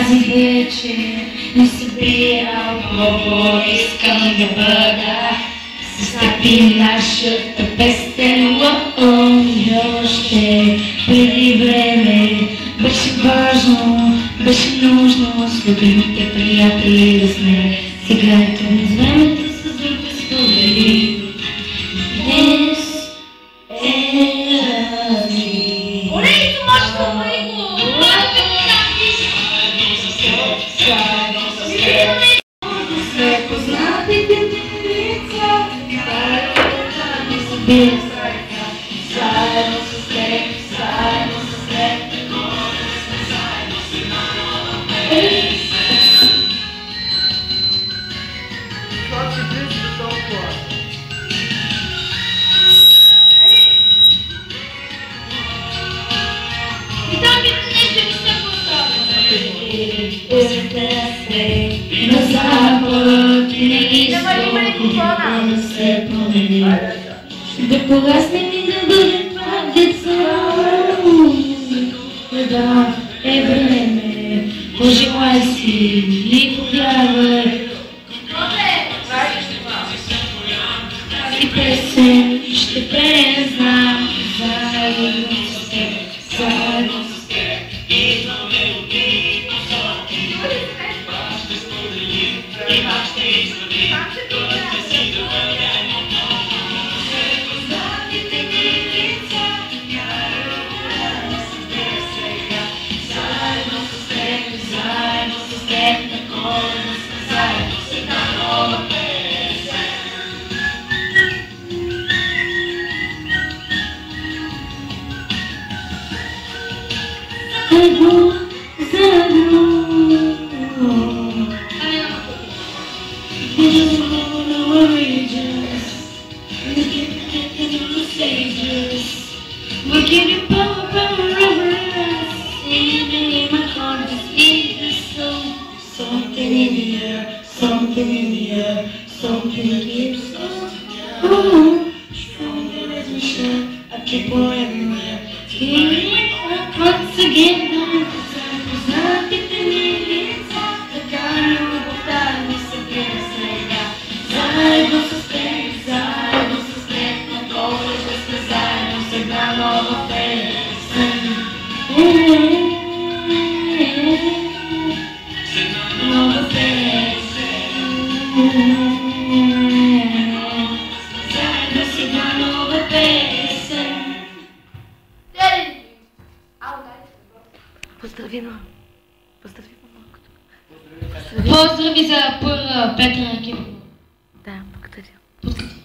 Тази вечер не събирам много, искам да бъда с теб и нашата песен. Още преди време беше важно, беше нужно с любимите приятели да сме. Сега е трудно с времето с друг да сподели. Днес е разли. Олейто, може да го! Познатите ми лица, заедно ми събира сърца, заедно с теб, заедно с теб, такова да сме заедно с една нова песен. Това се близко толкова. И там ви нещо не се На запад и на изток да се промени, да порасне и да бъде пак деца. Да е време, пожелай си и повярвай. Тази песен ще пеем знам, заедно с теб, заедно с теб. Идваме от други посоки, пак ще споделим и пак ще извадим, пътя си да вървем отново. Познатите ни лица, заедно с теб сега, заедно с теб, заедно с теб, такова да сме заедно с една нова песен. Заедно, we give you power, power over us. In my heart just beat the soul. Something in the air, something in the air, something keeps us going. Stronger as we share, I keep on everywhere. Healing my heart once again. Познатите ми лица, така ни обовтарни се гледа сега. Заедно с теб, заедно с теб, надолу ще сме заедно с една нова песен. Нова песен. Заедно с една нова песен. Поздрави на... Поздрави малкото. Поздрави за Петра Кипова. Да, благодаря. Поздрави.